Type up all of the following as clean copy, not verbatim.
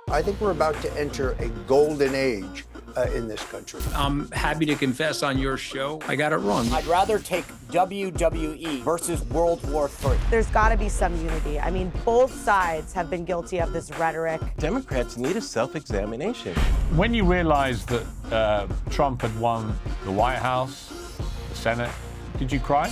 I think we're about to enter a golden age in this country. I'm happy to confess on your show, I got it wrong. I'd rather take WWE versus World War III. There's got to be some unity. I mean, both sides have been guilty of this rhetoric. Democrats need a self-examination. When you realize that Trump had won the White House, the Senate, did you cry?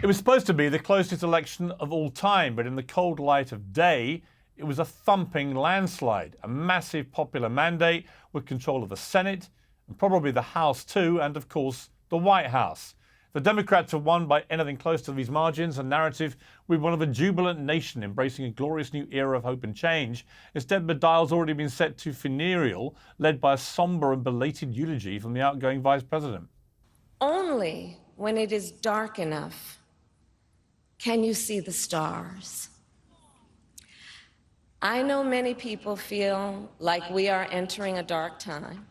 It was supposed to be the closest election of all time, but in the cold light of day, it was a thumping landslide, a massive popular mandate with control of the Senate, and probably the House too, and of course, the White House. The Democrats have won by anything close to these margins, a narrative with one of a jubilant nation embracing a glorious new era of hope and change. Instead, the dial's already been set to funereal, led by a somber and belated eulogy from the outgoing vice president. Only when it is dark enough can you see the stars. I know many people feel like we are entering a dark time,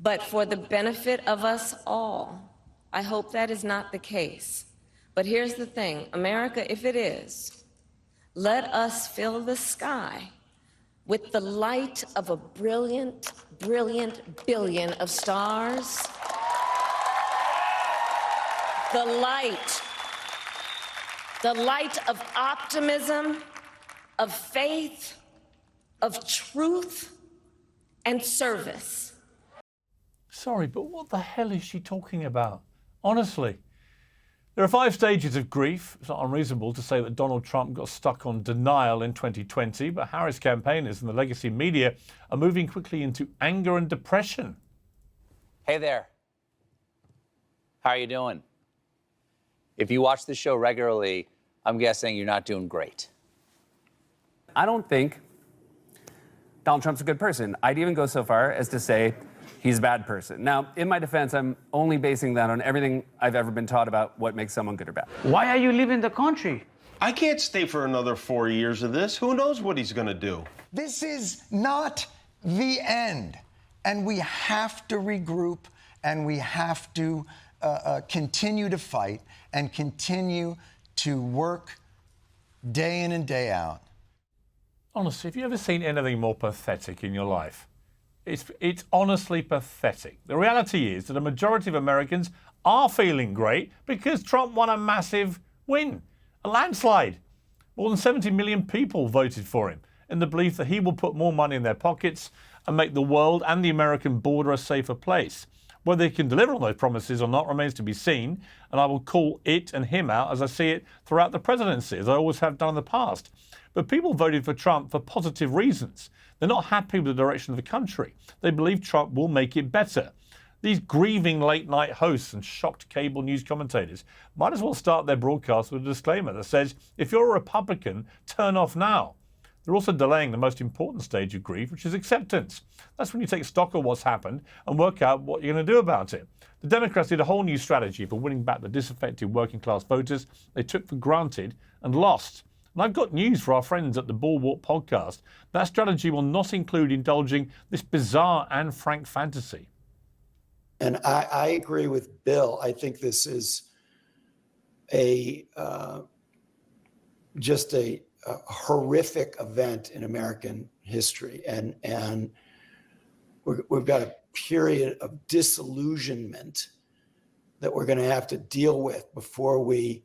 but for the benefit of us all, I hope that is not the case. But here's the thing, America, if it is, let us fill the sky with the light of a brilliant, brilliant billion of stars. The light of optimism, of faith, of truth, and service. Sorry, but what the hell is she talking about? Honestly. There are 5 stages of grief. It's not unreasonable to say that Donald Trump got stuck on denial in 2020, but Harris campaigners and the legacy media are moving quickly into anger and depression. Hey there. How are you doing? If you watch the show regularly, I'm guessing you're not doing great. I don't think Donald Trump's a good person. I'd even go so far as to say he's a bad person. Now, in my defense, I'm only basing that on everything I've ever been taught about what makes someone good or bad. Why are you leaving the country? I can't stay for another 4 years of this. Who knows what he's going to do? This is not the end. And we have to regroup, and we have to continue to fight and continue to work day in and day out. Honestly, have you ever seen anything more pathetic in your life? It's honestly pathetic. The reality is that a majority of Americans are feeling great because Trump won a massive win, a landslide. More than 70 million people voted for him in the belief that he will put more money in their pockets and make the world and the American border a safer place. Whether he can deliver on those promises or not remains to be seen, and I will call it and him out as I see it throughout the presidency, as I always have done in the past. But people voted for Trump for positive reasons. They're not happy with the direction of the country. They believe Trump will make it better. These grieving late-night hosts and shocked cable news commentators might as well start their broadcast with a disclaimer that says, if you're a Republican, turn off now. They're also delaying the most important stage of grief, which is acceptance. That's when you take stock of what's happened and work out what you're going to do about it. The Democrats did a whole new strategy for winning back the disaffected working-class voters they took for granted and lost. And I've got news for our friends at the Bulwark podcast. That strategy will not include indulging this bizarre Anne Frank fantasy. And I agree with Bill. I think this is just a horrific event in American history. And we've got a period of disillusionment that we're going to have to deal with before we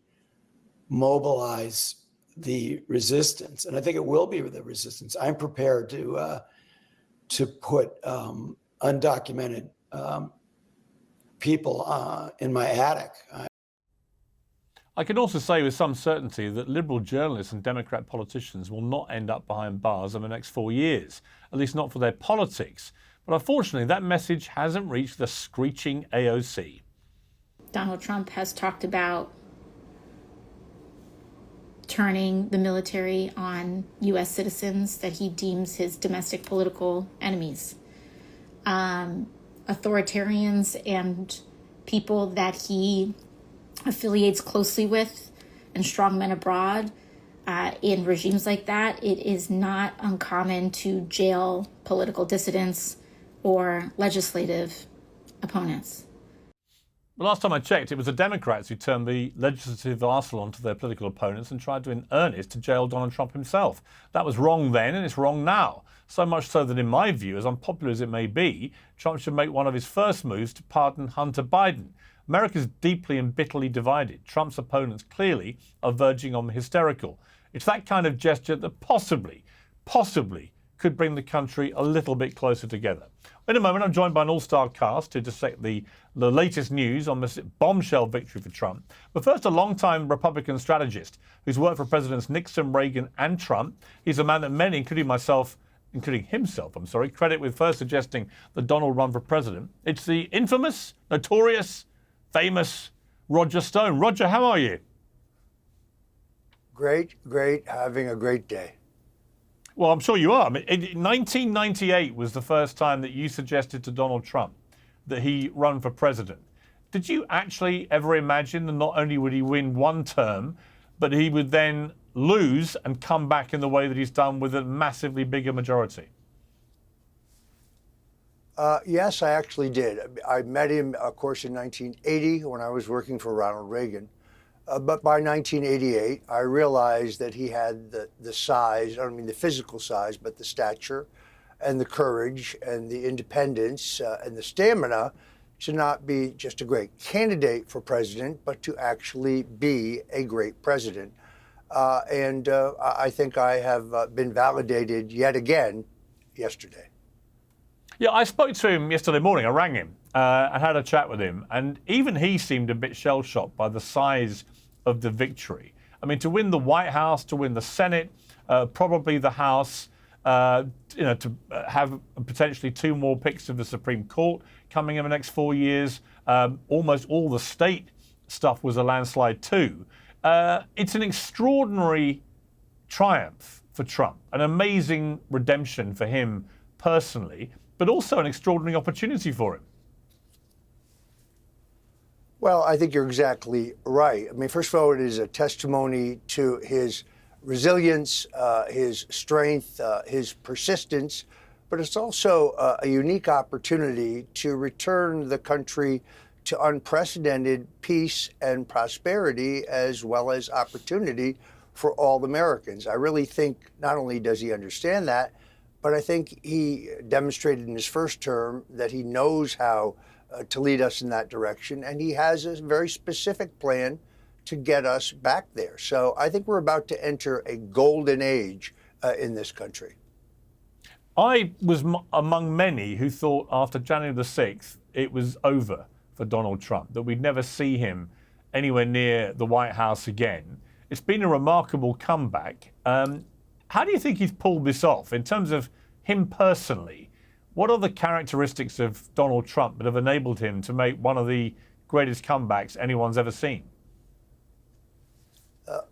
mobilize the resistance. And I think it will be the resistance. I'm prepared to put undocumented people in my attic. I can also say with some certainty that liberal journalists and Democrat politicians will not end up behind bars in the next 4 years, at least not for their politics. But unfortunately, that message hasn't reached the screeching AOC. Donald Trump has talked about turning the military on U.S. citizens that he deems his domestic political enemies. Authoritarians and people that he affiliates closely with and strongmen abroad in regimes like that, it is not uncommon to jail political dissidents or legislative opponents. The last time I checked, it was the Democrats who turned the legislative arsenal onto their political opponents and tried to, in earnest, to jail Donald Trump himself. That was wrong then, and it's wrong now. So much so that, in my view, as unpopular as it may be, Trump should make one of his first moves to pardon Hunter Biden. America's deeply and bitterly divided. Trump's opponents clearly are verging on hysterical. It's that kind of gesture that possibly could bring the country a little bit closer together. In a moment, I'm joined by an all-star cast to dissect the latest news on this bombshell victory for Trump. But first, a long-time Republican strategist who's worked for Presidents Nixon, Reagan and Trump. He's a man that many, including himself, credit with first suggesting that Donald run for president. It's the infamous, notorious, famous Roger Stone. Roger, how are you? Great, having a great day. Well, I'm sure you are. I mean, 1998 was the first time that you suggested to Donald Trump that he run for president. Did you actually ever imagine that not only would he win one term, but he would then lose and come back in the way that he's done with a massively bigger majority? Yes, I actually did. I met him, of course, in 1980 when I was working for Ronald Reagan. But by 1988, I realized that he had the size, I don't mean the physical size, but the stature and the courage and the independence and the stamina to not be just a great candidate for president, but to actually be a great president. And I think I have been validated yet again yesterday. Yeah, I spoke to him yesterday morning. I rang him and had a chat with him. And even he seemed a bit shell-shocked by the size of the victory. I mean, to win the White House, to win the Senate, probably the House, to have potentially 2 more picks of the Supreme Court coming in the next 4 years. Almost all the state stuff was a landslide too. It's an extraordinary triumph for Trump, an amazing redemption for him personally, but also an extraordinary opportunity for him. Well, I think you're exactly right. I mean, first of all, it is a testimony to his resilience, his strength, his persistence, but it's also a unique opportunity to return the country to unprecedented peace and prosperity, as well as opportunity for all Americans. I really think not only does he understand that, but I think he demonstrated in his first term that he knows how to lead us in that direction, and he has a very specific plan to get us back there. So I think we're about to enter a golden age in this country. I was among many who thought after January the 6th it was over for Donald Trump, that we'd never see him anywhere near the White House again. It's been a remarkable comeback. How do you think he's pulled this off in terms of him personally? What are the characteristics of Donald Trump that have enabled him to make one of the greatest comebacks anyone's ever seen?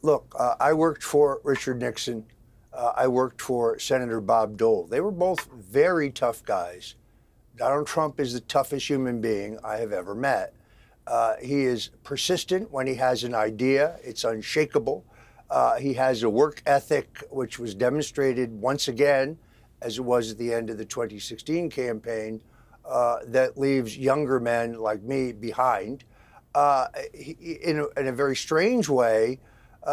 Look, I worked for Richard Nixon. I worked for Senator Bob Dole. They were both very tough guys. Donald Trump is the toughest human being I have ever met. He is persistent when he has an idea. It's unshakable. He has a work ethic, which was demonstrated once again, as it was at the end of the 2016 campaign, that leaves younger men like me behind. In a very strange way,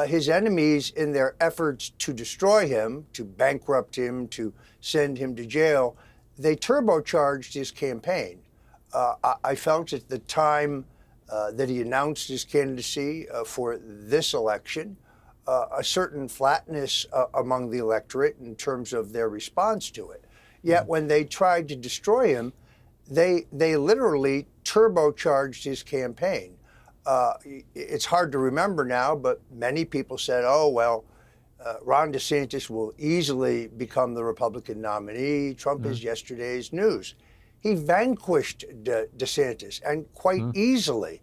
his enemies, in their efforts to destroy him, to bankrupt him, to send him to jail, they turbocharged his campaign. I felt at the time that he announced his candidacy for this election, a certain flatness among the electorate in terms of their response to it. Yet when they tried to destroy him, they literally turbocharged his campaign. It's hard to remember now, but many people said, oh, well, Ron DeSantis will easily become the Republican nominee. Trump is yesterday's news. He vanquished DeSantis, and quite easily.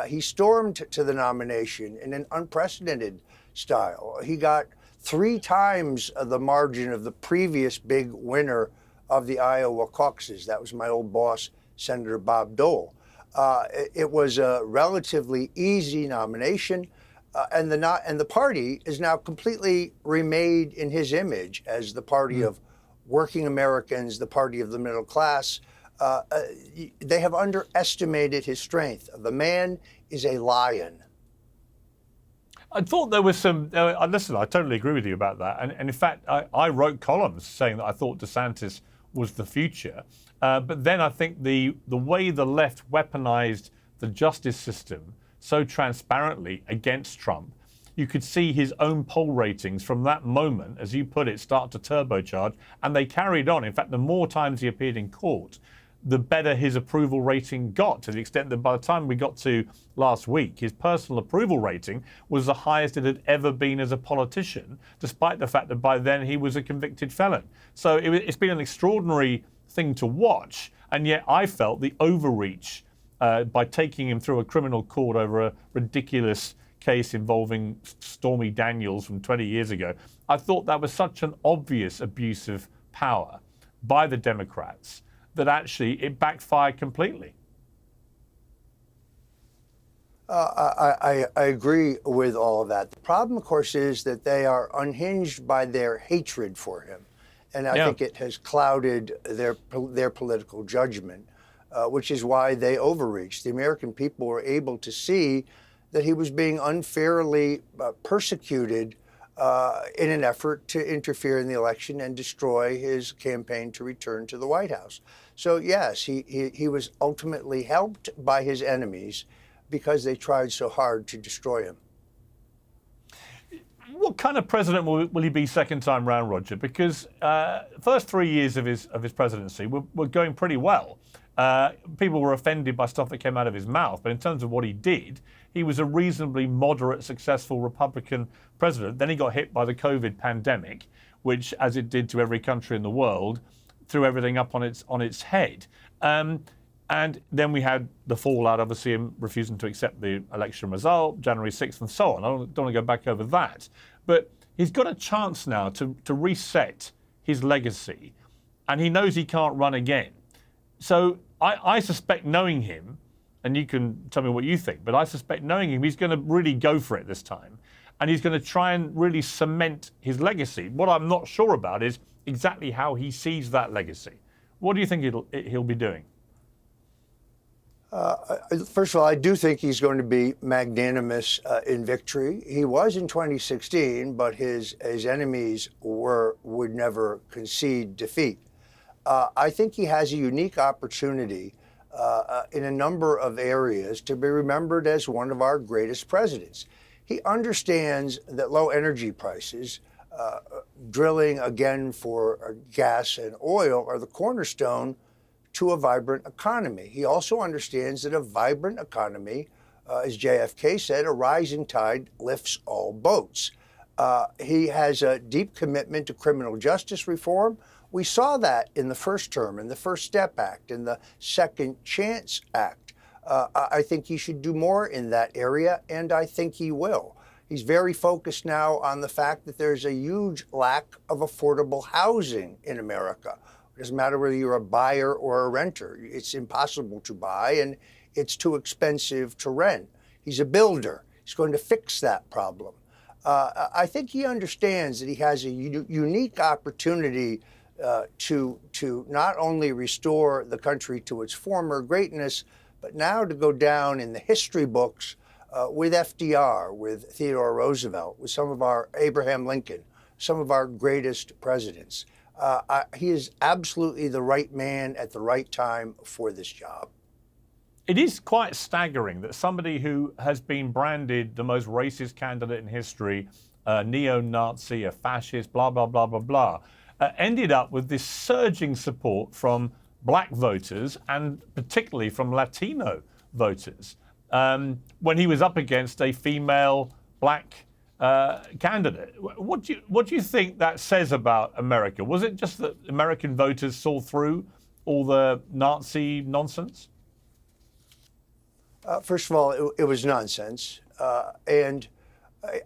He stormed to the nomination in an unprecedented style. He got 3 times the margin of the previous big winner of the Iowa caucuses. That was my old boss, Senator Bob Dole. It was a relatively easy nomination, and the party is now completely remade in his image as the party of working Americans, the party of the middle class, They have underestimated his strength. The man is a lion. I thought there was some. Listen, I totally agree with you about that. And in fact, I wrote columns saying that I thought DeSantis was the future. But then I think the way the left weaponized the justice system so transparently against Trump, you could see his own poll ratings from that moment, as you put it, start to turbocharge. And they carried on. In fact, the more times he appeared in court, the better his approval rating got, to the extent that by the time we got to last week, his personal approval rating was the highest it had ever been as a politician, despite the fact that by then he was a convicted felon. So it's been an extraordinary thing to watch, and yet I felt the overreach by taking him through a criminal court over a ridiculous case involving Stormy Daniels from 20 years ago. I thought that was such an obvious abuse of power by the Democrats that actually it backfired completely. I agree with all of that. The problem, of course, is that they are unhinged by their hatred for him. And I think it has clouded their political judgment, which is why they overreached. The American people were able to see that he was being unfairly persecuted in an effort to interfere in the election and destroy his campaign to return to the White House. So yes, he was ultimately helped by his enemies because they tried so hard to destroy him. What kind of president will he be second time round, Roger? Because first 3 years of his presidency were going pretty well. People were offended by stuff that came out of his mouth, but in terms of what he did, he was a reasonably moderate, successful Republican president. Then he got hit by the COVID pandemic, which, as it did to every country in the world, threw everything up on its head. And then we had the fallout, obviously, him refusing to accept the election result, January 6th, and so on. I don't want to go back over that. But he's got a chance now to reset his legacy, and he knows he can't run again. So I suspect, knowing him, and you can tell me what you think, but I suspect, knowing him, he's going to really go for it this time. And he's going to try and really cement his legacy. What I'm not sure about is exactly how he sees that legacy. What do you think he'll be doing? First of all, I do think he's going to be magnanimous in victory. He was in 2016, but his enemies would never concede defeat. I think he has a unique opportunity in a number of areas to be remembered as one of our greatest presidents. He understands that low energy prices, drilling again for gas and oil, are the cornerstone to a vibrant economy. He also understands that a vibrant economy, as JFK said, a rising tide lifts all boats. He has a deep commitment to criminal justice reform. We saw that in the first term, in the First Step Act, in the Second Chance Act. I think he should do more in that area, and I think he will. He's very focused now on the fact that there's a huge lack of affordable housing in America. It doesn't matter whether you're a buyer or a renter. It's impossible to buy, and it's too expensive to rent. He's a builder. He's going to fix that problem. I think he understands that he has a unique opportunity to not only restore the country to its former greatness, but now to go down in the history books with FDR, with Theodore Roosevelt, with some of our Abraham Lincoln, some of our greatest presidents. He is absolutely the right man at the right time for this job. It is quite staggering that somebody who has been branded the most racist candidate in history, a neo-Nazi, a fascist, blah, blah, blah, blah, blah, ended up with this surging support from black voters and particularly from Latino voters when he was up against a female black candidate. What do you think that says about America? Was it just that American voters saw through all the Nazi nonsense? First of all, it was nonsense. And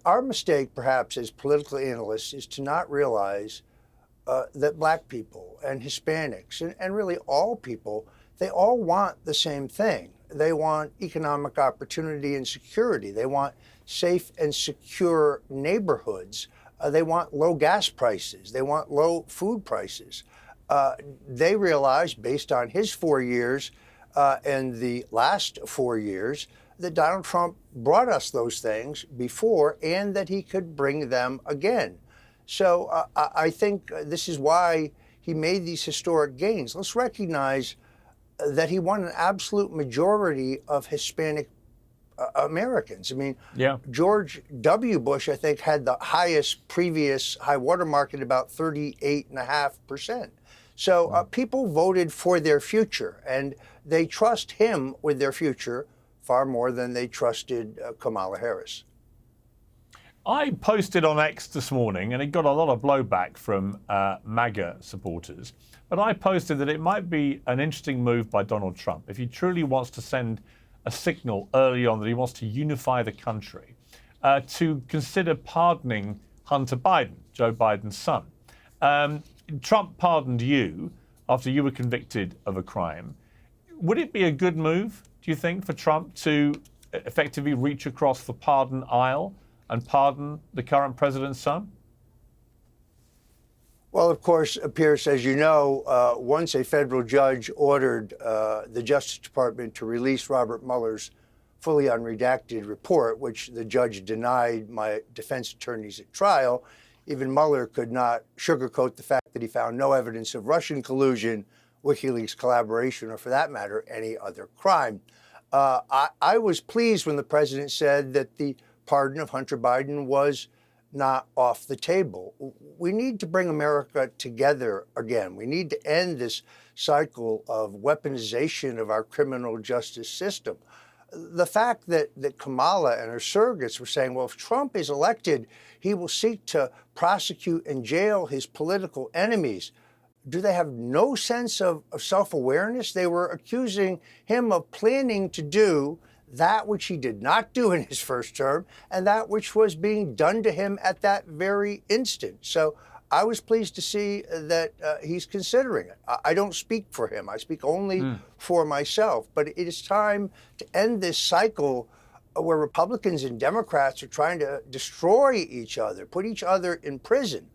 our mistake, perhaps, as political analysts, is to not realize that black people and Hispanics and really all people, they all want the same thing. They want economic opportunity and security. They want safe and secure neighborhoods. They want low gas prices. They want low food prices. they realized, based on his 4 years and the last 4 years, that Donald Trump brought us those things before and that he could bring them again. So I think this is why he made these historic gains. Let's recognize that he won an absolute majority of Hispanic Americans. I mean, George W. Bush, I think, had the highest previous high water mark at about 38.5%. So people voted for their future, and they trust him with their future far more than they trusted Kamala Harris. I posted on X this morning, and it got a lot of blowback from MAGA supporters, but I posted that it might be an interesting move by Donald Trump if he truly wants to send a signal early on that he wants to unify the country, to consider pardoning Hunter Biden, Joe Biden's son. Trump pardoned you after you were convicted of a crime. Would it be a good move, do you think, for Trump to effectively reach across the pardon aisle and pardon the current president's son? Well, of course, Piers, as you know, once a federal judge ordered the Justice Department to release Robert Mueller's fully unredacted report, which the judge denied my defense attorneys at trial, even Mueller could not sugarcoat the fact that he found no evidence of Russian collusion, WikiLeaks collaboration, or for that matter, any other crime. I was pleased when the president said that the pardon of Hunter Biden was not off the table. We need to bring America together again. We need to end this cycle of weaponization of our criminal justice system. The fact that Kamala and her surrogates were saying, well, if Trump is elected, he will seek to prosecute and jail his political enemies. Do they have no sense of self-awareness? They were accusing him of planning to do that which he did not do in his first term and that which was being done to him at that very instant. So I was pleased to see that he's considering it. I don't speak for him. I speak only for myself. But it is time to end this cycle where Republicans and Democrats are trying to destroy each other, put each other in prison.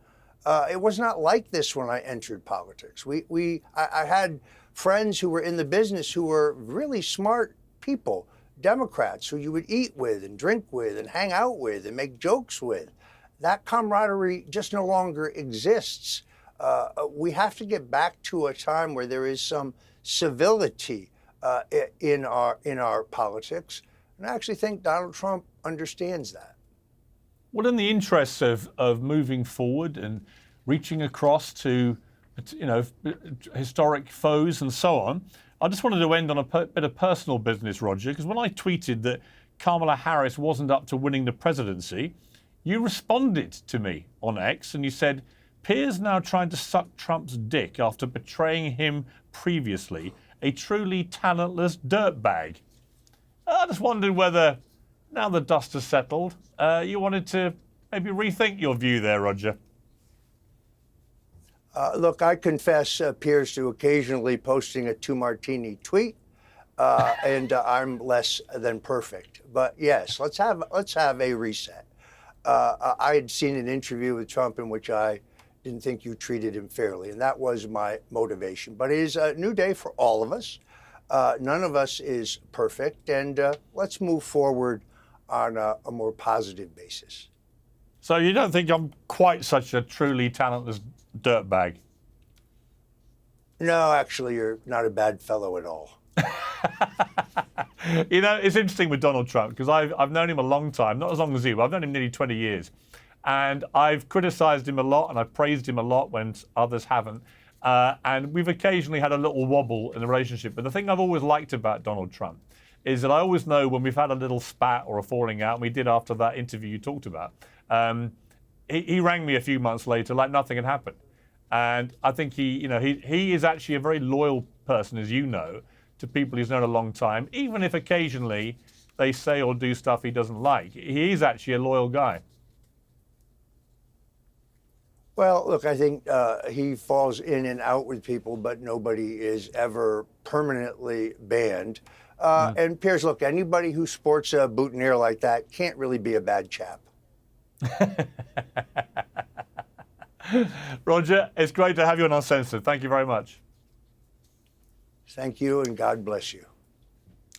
It was not like this when I entered politics. I had friends who were in the business who were really smart people, Democrats who you would eat with and drink with and hang out with and make jokes with. That camaraderie just no longer exists. We have to get back to a time where there is some civility in our politics. And I actually think Donald Trump understands that. Well, in the interests of moving forward and reaching across to, historic foes and so on, I just wanted to end on a bit of personal business, Roger, because when I tweeted that Kamala Harris wasn't up to winning the presidency, you responded to me on X and you said, Piers now trying to suck Trump's dick after betraying him previously, a truly talentless dirtbag. I just wondered whether, now the dust has settled, you wanted to maybe rethink your view there, Roger. Look, I confess, Piers, to occasionally posting a 2 Martini tweet, and I'm less than perfect. But yes, let's have a reset. I had seen an interview with Trump in which I didn't think you treated him fairly, and that was my motivation. But it is a new day for all of us. None of us is perfect, and let's move forward on a more positive basis. So you don't think I'm quite such a truly talentless dirtbag? No, actually, you're not a bad fellow at all. It's interesting with Donald Trump because I've known him a long time, not as long as you. I've known him nearly 20 years. And I've criticized him a lot and I've praised him a lot when others haven't. And we've occasionally had a little wobble in the relationship. But the thing I've always liked about Donald Trump is that I always know when we've had a little spat or a falling out, and we did after that interview you talked about, he rang me a few months later like nothing had happened. And I think he is actually a very loyal person, as you know, to people he's known a long time, even if occasionally they say or do stuff he doesn't like. He is actually a loyal guy. Well, look, I think he falls in and out with people, but nobody is ever permanently banned. And Piers, look, anybody who sports a boutonniere like that can't really be a bad chap. Roger, it's great to have you on Uncensored. Thank you very much. Thank you, and God bless you.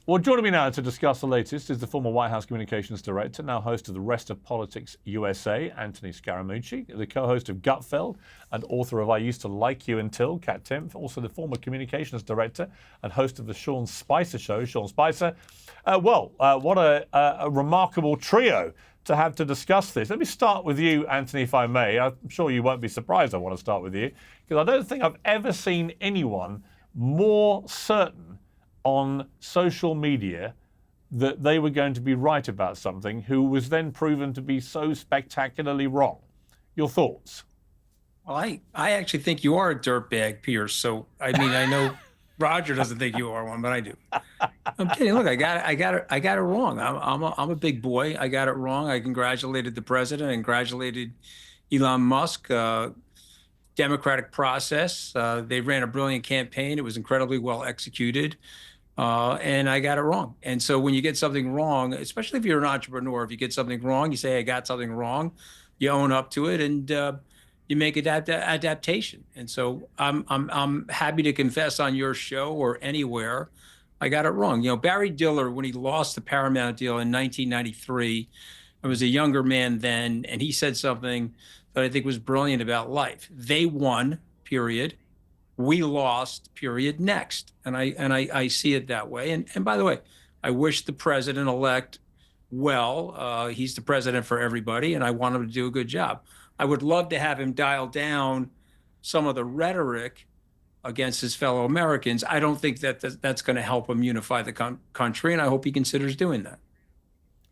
Well, joining me now to discuss the latest is the former White House Communications Director, now host of The Rest of Politics USA, Anthony Scaramucci, the co-host of Gutfeld and author of I Used to Like You Until, Kat Timpf, also the former Communications Director and host of the Sean Spicer Show, Sean Spicer. What a remarkable trio to have to discuss this. Let me start with you, Anthony, if I may. I'm sure you won't be surprised I want to start with you, because I don't think I've ever seen anyone more certain on social media that they were going to be right about something who was then proven to be so spectacularly wrong. Your thoughts? Well, I actually think you are a dirtbag, Piers. So, I mean, I know Roger doesn't think you are one, but I do. I'm kidding. Look, I got it wrong. I'm a big boy. I got it wrong. I congratulated the president, congratulated Elon Musk. Democratic process. They ran a brilliant campaign. It was incredibly well executed. And I got it wrong. And so when you get something wrong, especially if you're an entrepreneur, if you get something wrong, you say, I got something wrong, you own up to it, and you make adaptation. And so I'm happy to confess on your show or anywhere, I got it wrong. You know, Barry Diller, when he lost the Paramount deal in 1993, I was a younger man then, and he said something that I think was brilliant about life. They won, period. We lost, period, next. And I see it that way. And by the way, I wish the president-elect well. He's the president for everybody, and I want him to do a good job. I would love to have him dial down some of the rhetoric against his fellow Americans. I don't think that's going to help him unify the country, and I hope he considers doing that.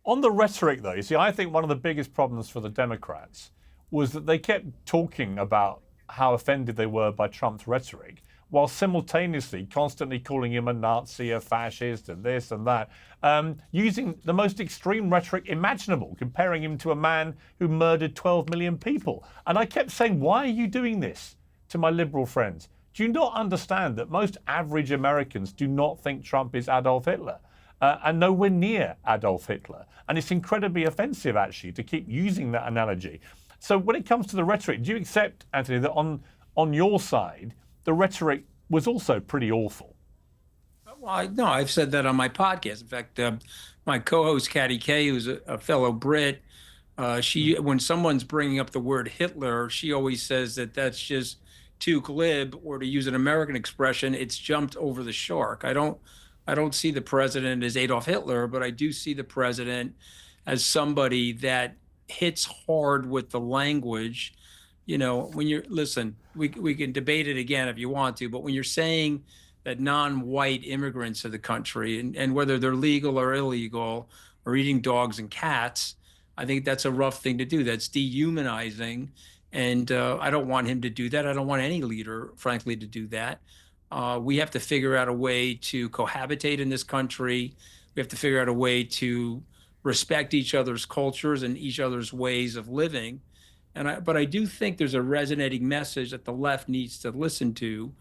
On the rhetoric, though, you see, I think one of the biggest problems for the Democrats was that they kept talking about how offended they were by Trump's rhetoric, while simultaneously constantly calling him a Nazi, a fascist, and this and that, using the most extreme rhetoric imaginable, comparing him to a man who murdered 12 million people. And I kept saying, why are you doing this to my liberal friends? Do you not understand that most average Americans do not think Trump is Adolf Hitler? And nowhere near Adolf Hitler. And it's incredibly offensive, actually, to keep using that analogy. So when it comes to the rhetoric, do you accept, Anthony, that on your side, the rhetoric was also pretty awful? Well, no, I've said that on my podcast. In fact, my co-host, Katty Kay, who's a fellow Brit, when someone's bringing up the word Hitler, she always says that that's just too glib, or to use an American expression, it's jumped over the shark. I don't see the president as Adolf Hitler, but I do see the president as somebody that hits hard with the language. You know, when you're, listen, we can debate it again if you want to, but when you're saying that non-white immigrants of the country, and whether they're legal or illegal or eating dogs and cats, I think that's a rough thing to do. That's dehumanizing. And I don't want him to do that. I don't want any leader, frankly, to do that. We have to figure out a way to cohabitate in this country. We have to figure out a way to respect each other's cultures and each other's ways of living. But I do think there's a resonating message that the left needs to listen to.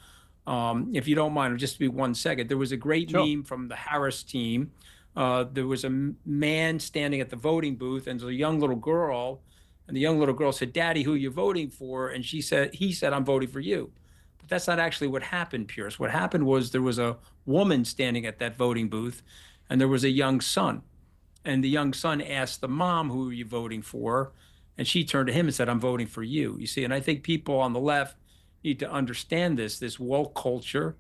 If you don't mind, just be 1 second. There was a great meme from the Harris team. There was a man standing at the voting booth, and there's a young little girl, and the young little girl said, "Daddy, who are you voting for?" And he said, "I'm voting for you." But that's not actually what happened, Piers. What happened was there was a woman standing at that voting booth, and there was a young son. And the young son asked the mom, "Who are you voting for?" And she turned to him and said, "I'm voting for you." You see, and I think people on the left need to understand this woke culture,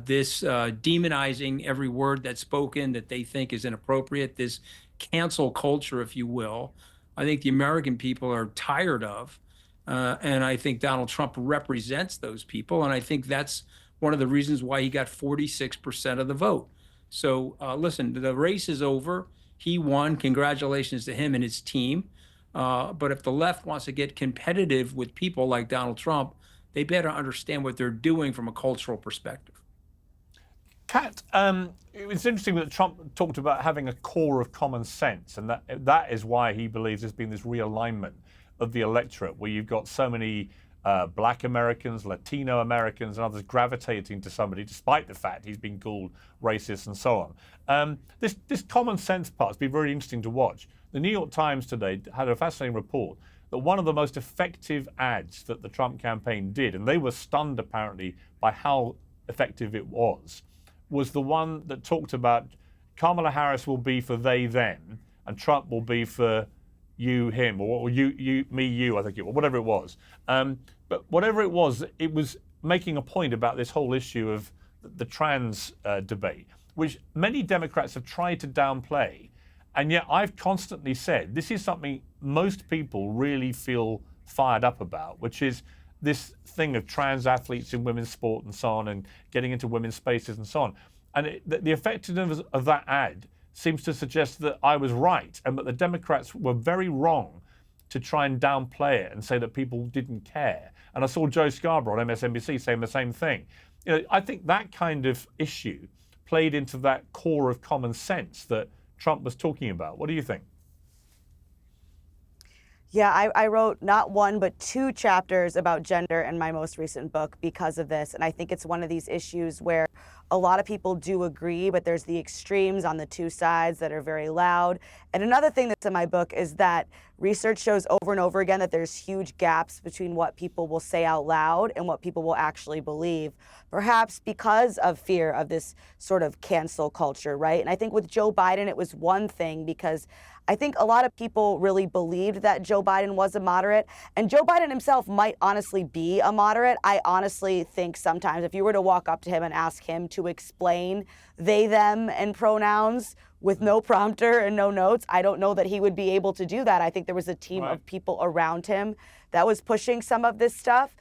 this demonizing every word that's spoken that they think is inappropriate, this cancel culture, if you will. I think the American people are tired of, and I think Donald Trump represents those people. And I think that's one of the reasons why he got 46% of the vote. So listen, the race is over. He won. Congratulations to him and his team. But if the left wants to get competitive with people like Donald Trump, they better understand what they're doing from a cultural perspective. Kat, it was interesting that Trump talked about having a core of common sense, and that is why he believes there's been this realignment of the electorate, where you've got so many Black Americans, Latino Americans, and others gravitating to somebody, despite the fact he's been called racist and so on. This common sense part's been very interesting to watch. The New York Times today had a fascinating report that one of the most effective ads that the Trump campaign did, and they were stunned apparently by how effective it was the one that talked about Kamala Harris will be for they, them, and Trump will be for you, him, or you, me, you, I think it was, whatever it was. But whatever it was making a point about this whole issue of the trans debate, which many Democrats have tried to downplay. And yet I've constantly said this is something most people really feel fired up about, which is this thing of trans athletes in women's sport and so on, and getting into women's spaces and so on. And the effectiveness of that ad seems to suggest that I was right, and that the Democrats were very wrong to try and downplay it and say that people didn't care. And I saw Joe Scarborough on MSNBC saying the same thing. You know, I think that kind of issue played into that core of common sense that Trump was talking about. What do you think? Yeah, I wrote not one, but 2 chapters about gender in my most recent book because of this. And I think it's one of these issues where a lot of people do agree, but there's the extremes on the 2 sides that are very loud. And another thing that's in my book is that research shows over and over again that there's huge gaps between what people will say out loud and what people will actually believe, perhaps because of fear of this sort of cancel culture, right? And I think with Joe Biden, it was one thing because I think a lot of people really believed that Joe Biden was a moderate, and Joe Biden himself might honestly be a moderate. I honestly think sometimes if you were to walk up to him and ask him to explain they, them, and pronouns with no prompter and no notes, I don't know that he would be able to do that. I think there was a team of people around him that was pushing some of this stuff.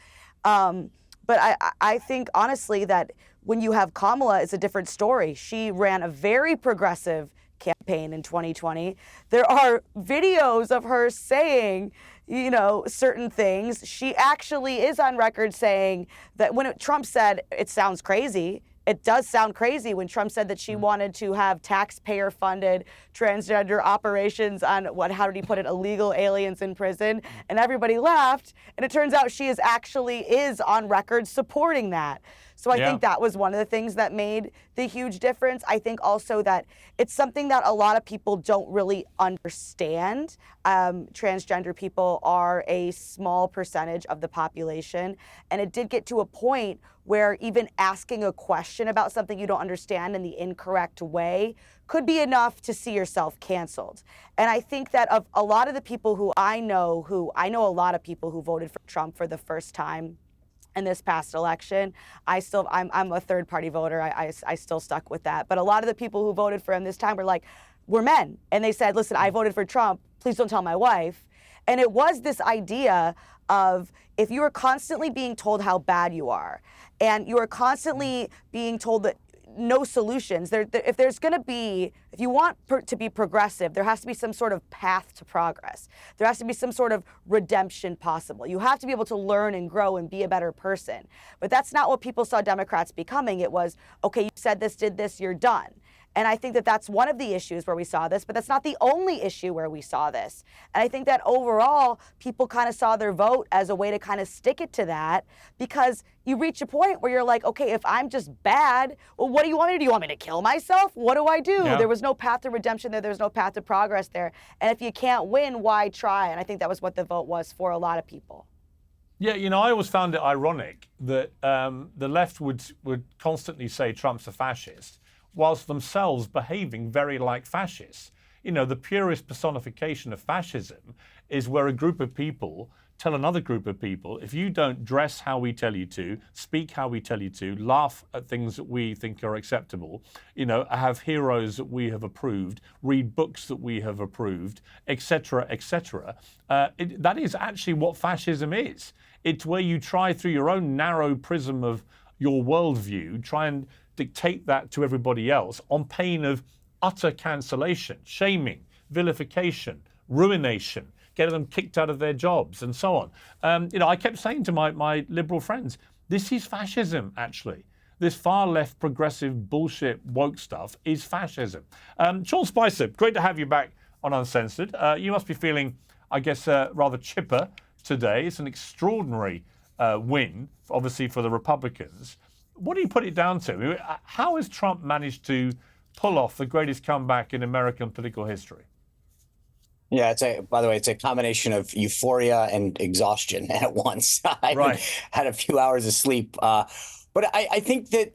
But I think honestly that when you have Kamala, it's a different story. She ran a very progressive campaign in 2020. There are videos of her saying, you know, certain things. She actually is on record saying that when Trump said, it sounds crazy, it does sound crazy when Trump said that she wanted to have taxpayer-funded transgender operations on, how did he put it, illegal aliens in prison, and everybody laughed, and it turns out she is on record supporting that. So I think that was one of the things that made the huge difference. I think also that it's something that a lot of people don't really understand. Transgender people are a small percentage of the population, and it did get to a point where even asking a question about something you don't understand in the incorrect way could be enough to see yourself canceled. And I think that of a lot of the people who I know a lot of people who voted for Trump for the first time in this past election. I'm a third party voter. I still stuck with that. But a lot of the people who voted for him this time were men. And they said, listen, I voted for Trump. Please don't tell my wife. And it was this idea of if you are constantly being told how bad you are, and you are constantly being told that no solutions. If you want to be progressive, there has to be some sort of path to progress. There has to be some sort of redemption possible. You have to be able to learn and grow and be a better person. But that's not what people saw Democrats becoming. It was, okay, you said this, did this, you're done. And I think that that's one of the issues where we saw this, but that's not the only issue where we saw this. And I think that overall, people kind of saw their vote as a way to kind of stick it to that, because you reach a point where you're like, okay, if I'm just bad, well, what do you want me to do? You want me to kill myself? What do I do? Yeah. There was no path to redemption there. There's no path to progress there. And if you can't win, why try? And I think that was what the vote was for a lot of people. Yeah, you know, I always found it ironic that the left would constantly say Trump's a fascist, whilst themselves behaving very like fascists. You know, the purest personification of fascism is where a group of people tell another group of people, if you don't dress how we tell you to, speak how we tell you to, laugh at things that we think are acceptable, you know, have heroes that we have approved, read books that we have approved, etc., etc., that is actually what fascism is. It's where you try through your own narrow prism of your worldview, try and dictate that to everybody else on pain of utter cancellation, shaming, vilification, ruination, getting them kicked out of their jobs and so on. You know, I kept saying to my liberal friends, this is fascism, actually. This far left progressive bullshit woke stuff is fascism. Sean Spicer, great to have you back on Uncensored. You must be feeling, I guess, rather chipper today. It's an extraordinary win, obviously, for the Republicans. What do you put it down to? How has Trump managed to pull off the greatest comeback in American political history? Yeah, by the way, it's a combination of euphoria and exhaustion at once. I had a few hours of sleep. But I think that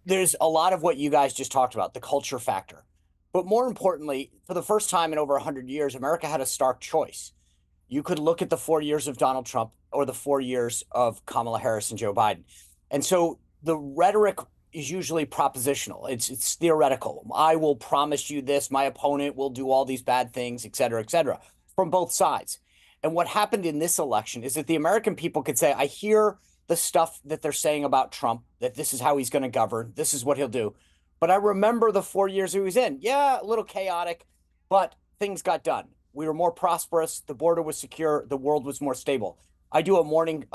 there's a lot of what you guys just talked about, the culture factor. But more importantly, for the first time in over 100 years, America had a stark choice. You could look at the 4 years of Donald Trump or the 4 years of Kamala Harris and Joe Biden. And so the rhetoric is usually propositional. It's theoretical. I will promise you this. My opponent will do all these bad things, et cetera, from both sides. And what happened in this election is that the American people could say, I hear the stuff that they're saying about Trump, that this is how he's going to govern. This is what he'll do. But I remember the 4 years he was in. Yeah, a little chaotic, but things got done. We were more prosperous. The border was secure. The world was more stable. I do a morning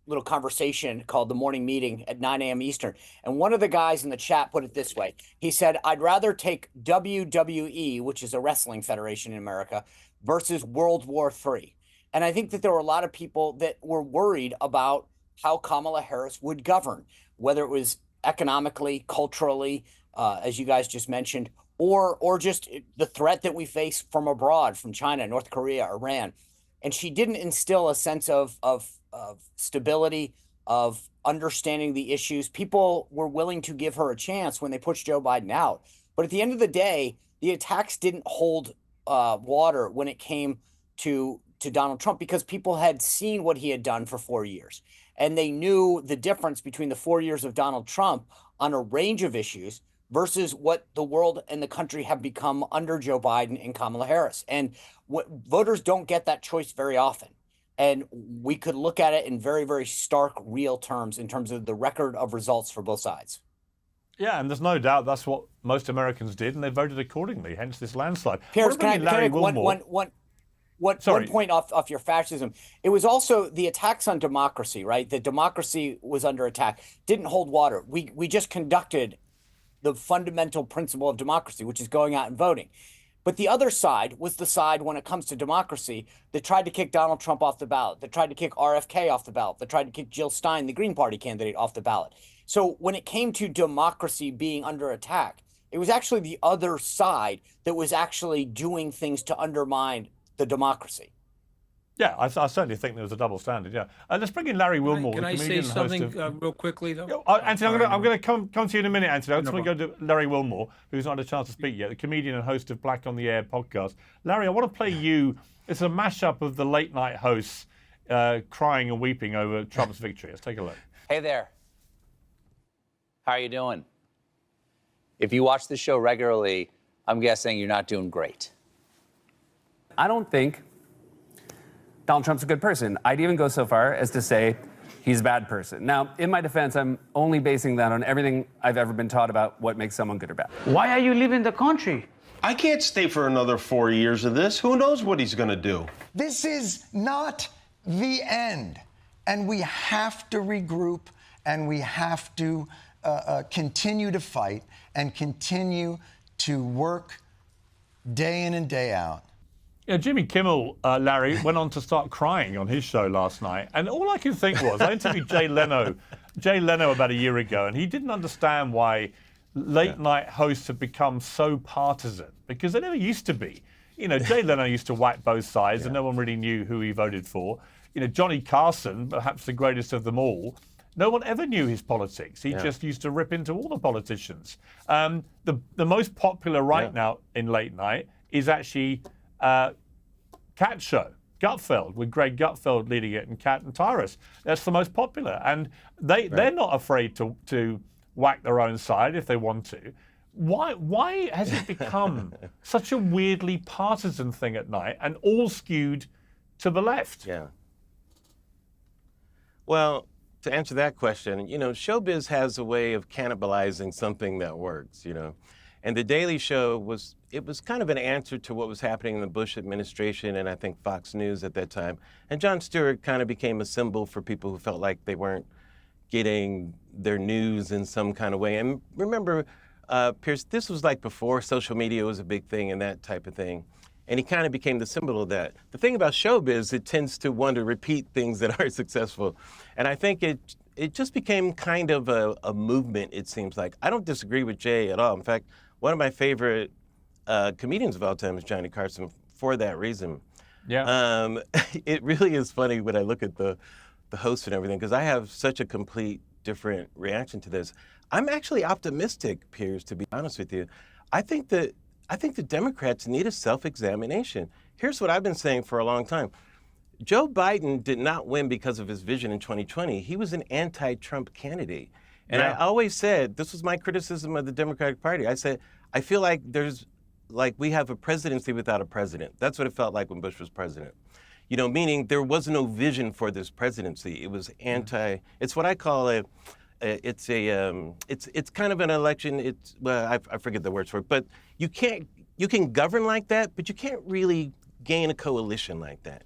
little conversation called The Morning Meeting at 9 a.m. Eastern. And one of the guys in the chat put it this way. He said, I'd rather take WWE, which is a wrestling federation in America, versus World War III. And I think that there were a lot of people that were worried about how Kamala Harris would govern, whether it was economically, culturally, as you guys just mentioned, or just the threat that we face from abroad, from China, North Korea, Iran. And she didn't instill a sense of stability, of understanding the issues. People were willing to give her a chance when they pushed Joe Biden out. But at the end of the day, the attacks didn't hold water when it came to Donald Trump, because people had seen what he had done for 4 years. And they knew the difference between the 4 years of Donald Trump on a range of issues versus what the world and the country have become under Joe Biden and Kamala Harris. And voters don't get that choice very often. And we could look at it in very, very stark, real terms in terms of the record of results for both sides. Yeah, and there's no doubt that's what most Americans did, and they voted accordingly, hence this landslide. Piers, can I one point off your fascism? It was also the attacks on democracy, right? That democracy was under attack, didn't hold water. We just conducted the fundamental principle of democracy, which is going out and voting. But the other side was the side, when it comes to democracy, that tried to kick Donald Trump off the ballot, that tried to kick RFK off the ballot, that tried to kick Jill Stein, the Green Party candidate, off the ballot. So when it came to democracy being under attack, it was actually the other side that was actually doing things to undermine the democracy. Yeah, I certainly think there was a double standard. Yeah, let's bring in Larry Wilmore. Can I say something real quickly, though? Anthony, I'm going to come to you in a minute, Anthony. I just want to go to Larry Wilmore, who's not had a chance to speak yet, the comedian and host of Black on the Air podcast. Larry, I want to play you. It's a mashup of the late night hosts crying and weeping over Trump's victory. Let's take a look. Hey there. How are you doing? If you watch the show regularly, I'm guessing you're not doing great. I don't think Donald Trump's a good person. I'd even go so far as to say he's a bad person. Now, in my defense, I'm only basing that on everything I've ever been taught about what makes someone good or bad. Why are you leaving the country? I can't stay for another 4 years of this. Who knows what he's going to do? This is not the end. And we have to regroup, and we have to continue to fight and continue to work day in and day out. Yeah, Jimmy Kimmel, Larry, went on to start crying on his show last night. And all I could think was, I interviewed Jay Leno about a year ago, and he didn't understand why late night hosts have become so partisan, because they never used to be. You know, Jay Leno used to whack both sides, and no one really knew who he voted for. You know, Johnny Carson, perhaps the greatest of them all, no one ever knew his politics. He just used to rip into all the politicians. The most popular right now in late night is actually Kat show, Gutfeld, with Greg Gutfeld leading it, and Kat and Tyrus. That's the most popular, and they're not afraid to whack their own side if they want to. Why has it become such a weirdly partisan thing at night and all skewed to the left? Yeah. Well, to answer that question, you know, showbiz has a way of cannibalizing something that works, you know. And The Daily Show was kind of an answer to what was happening in the Bush administration and I think Fox News at that time. And Jon Stewart kind of became a symbol for people who felt like they weren't getting their news in some kind of way. And remember, Piers, this was like before social media was a big thing and that type of thing. And he kind of became the symbol of that. The thing about showbiz, it tends to want to repeat things that are successful. And I think it just became kind of a movement, it seems like. I don't disagree with Jay at all. In fact, one of my favorite comedians of all time is Johnny Carson for that reason. Yeah. It really is funny when I look at the host and everything, because I have such a complete different reaction to this. I'm actually optimistic, Piers, to be honest with you. I think the Democrats need a self-examination. Here's what I've been saying for a long time. Joe Biden did not win because of his vision in 2020. He was an anti-Trump candidate. And I always said, this was my criticism of the Democratic Party. I said, I feel like we have a presidency without a president. That's what it felt like when Bush was president. You know, meaning there was no vision for this presidency. It was it's what I call it's kind of an election. I forget the words for it, but you can govern like that, but you can't really gain a coalition like that.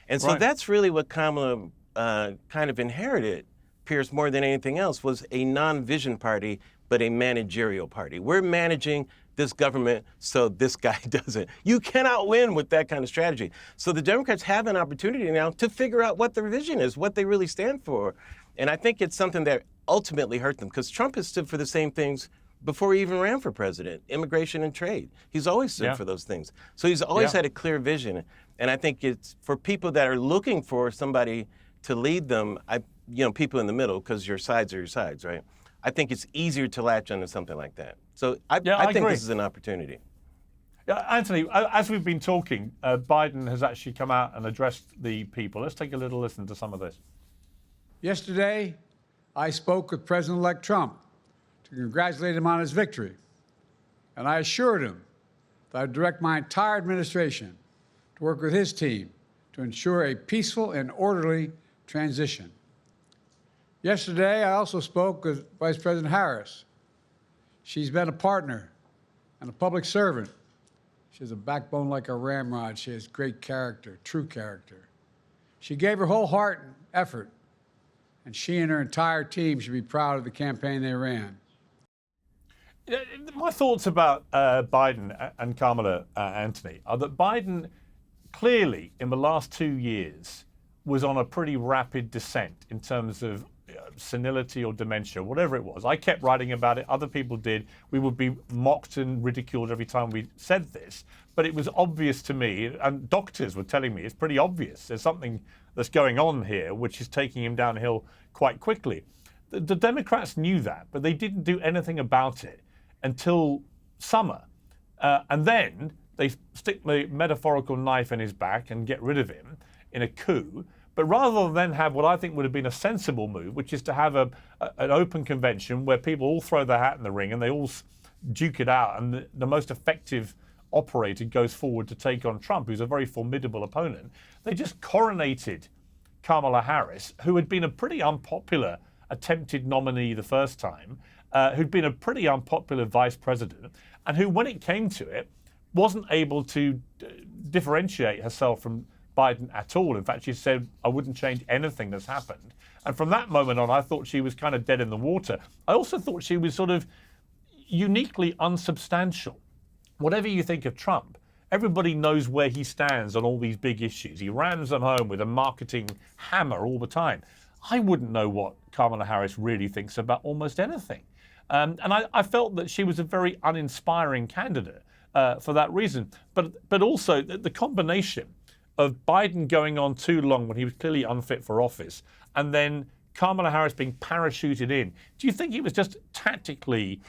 And so that's really what Kamala kind of inherited, Piers, more than anything else, was a non-vision party, but a managerial party. We're managing this government so this guy doesn't. You cannot win with that kind of strategy. So the Democrats have an opportunity now to figure out what their vision is, what they really stand for. And I think it's something that ultimately hurt them, because Trump has stood for the same things before he even ran for president: immigration and trade. He's always stood for those things. So he's always had a clear vision. And I think it's for people that are looking for somebody to lead them, people in the middle, because your sides are your sides, right? I think it's easier to latch onto something like that. So I think agree. this is an opportunity. Anthony, as we've been talking, Biden has actually come out and addressed the people. Let's take a little listen to some of this. Yesterday, I spoke with President-elect Trump to congratulate him on his victory. And I assured him that I would direct my entire administration to work with his team to ensure a peaceful and orderly transition. Yesterday, I also spoke with Vice President Harris. She's been a partner and a public servant. She has a backbone like a ramrod. She has great character, true character. She gave her whole heart and effort, and she and her entire team should be proud of the campaign they ran. My thoughts about Biden and Kamala, Anthony, are that Biden clearly, in the last 2 years, was on a pretty rapid descent in terms of senility or dementia, whatever it was. I kept writing about it. Other people did. We would be mocked and ridiculed every time we said this. But it was obvious to me, and doctors were telling me it's pretty obvious. There's something that's going on here which is taking him downhill quite quickly. The Democrats knew that, but they didn't do anything about it until summer. And then they stick the metaphorical knife in his back and get rid of him in a coup. But rather than have what I think would have been a sensible move, which is to have an open convention where people all throw their hat in the ring and they all duke it out, and the most effective operator goes forward to take on Trump, who's a very formidable opponent, they just coronated Kamala Harris, who had been a pretty unpopular attempted nominee the first time, who'd been a pretty unpopular vice president, and who, when it came to it, wasn't able to differentiate herself from Biden at all. In fact, she said, I wouldn't change anything that's happened. And from that moment on, I thought she was kind of dead in the water. I also thought she was sort of uniquely unsubstantial. Whatever you think of Trump, everybody knows where he stands on all these big issues. He rams them home with a marketing hammer all the time. I wouldn't know what Kamala Harris really thinks about almost anything. And I felt that she was a very uninspiring candidate for that reason. But also the combination of Biden going on too long when he was clearly unfit for office, and then Kamala Harris being parachuted in. Do you think it was just tactically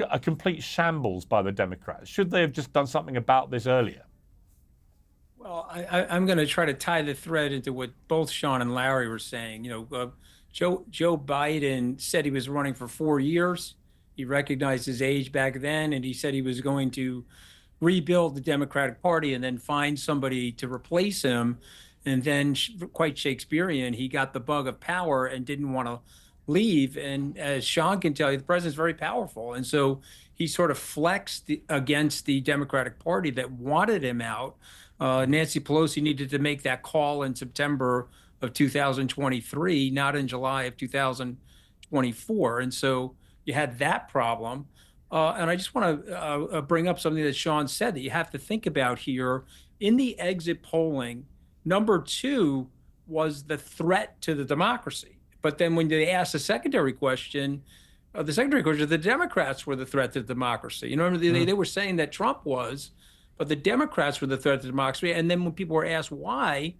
a complete shambles by the Democrats? Should they have just done something about this earlier? Well, I'm going to try to tie the thread into what both Sean and Larry were saying. Joe Biden said he was running for 4 years. He recognized his age back then, and he said he was going to rebuild the Democratic Party and then find somebody to replace him. And then, quite Shakespearean, he got the bug of power and didn't want to leave. And as Sean can tell you, the president's very powerful. And so he sort of flexed against the Democratic Party that wanted him out. Nancy Pelosi needed to make that call in September of 2023, not in July of 2024. And so you had that problem. And I just want to bring up something that Sean said that you have to think about here. In the exit polling, number 2 was the threat to the democracy. But then when they asked the secondary question, the Democrats were the threat to democracy. They were saying that Trump was, but the Democrats were the threat to democracy. And then when people were asked why,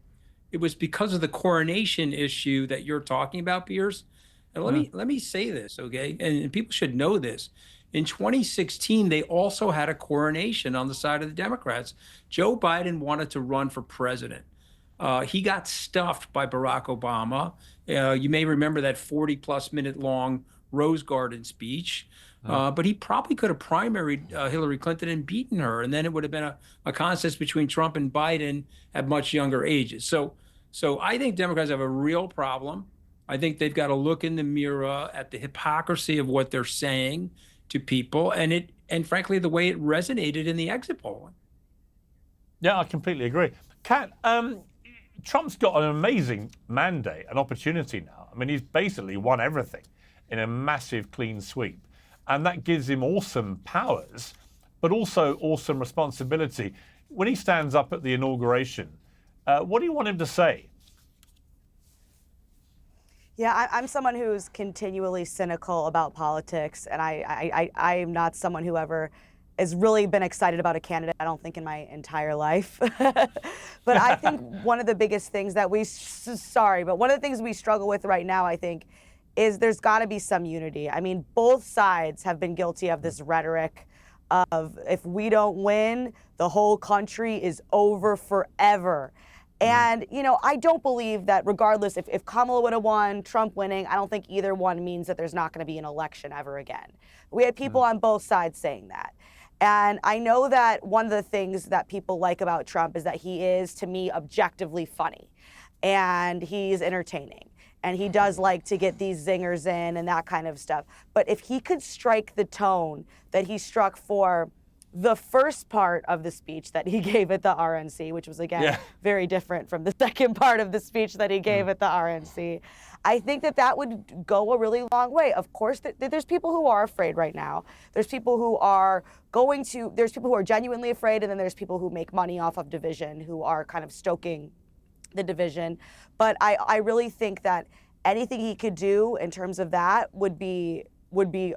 it was because of the coronation issue that you're talking about, Piers. And let me say this, okay? And people should know this. In 2016, they also had a coronation on the side of the Democrats. Joe Biden wanted to run for president. He got stuffed by Barack Obama. You may remember that 40-plus minute long Rose Garden speech. But he probably could have primaried Hillary Clinton and beaten her. And then it would have been a contest between Trump and Biden at much younger ages. So I think Democrats have a real problem. I think they've got to look in the mirror at the hypocrisy of what they're saying to people, and frankly, the way it resonated in the exit polling. Yeah, I completely agree. Kat, Trump's got an amazing mandate, an opportunity now. I mean, he's basically won everything in a massive clean sweep. And that gives him awesome powers, but also awesome responsibility. When he stands up at the inauguration, what do you want him to say? Yeah, I'm someone who's continually cynical about politics, and I am not someone who ever has really been excited about a candidate, I don't think, in my entire life. But I think one of the biggest things that one of the things we struggle with right now, I think, is there's got to be some unity. I mean, both sides have been guilty of this rhetoric of if we don't win, the whole country is over forever. And, you know, I don't believe that regardless, if Kamala would have won, Trump winning, I don't think either one means that there's not going to be an election ever again. We had people on both sides saying that. And I know that one of the things that people like about Trump is that he is, to me, objectively funny. And he's entertaining. And he does like to get these zingers in and that kind of stuff. But if he could strike the tone that he struck for the first part of the speech that he gave at the RNC, which was, again, very different from the second part of the speech that he gave at the RNC, I think that would go a really long way. Of course, there's people who are afraid right now. There's people who are there's people who are genuinely afraid, and then there's people who make money off of division, who are kind of stoking the division. But I really think that anything he could do in terms of that would be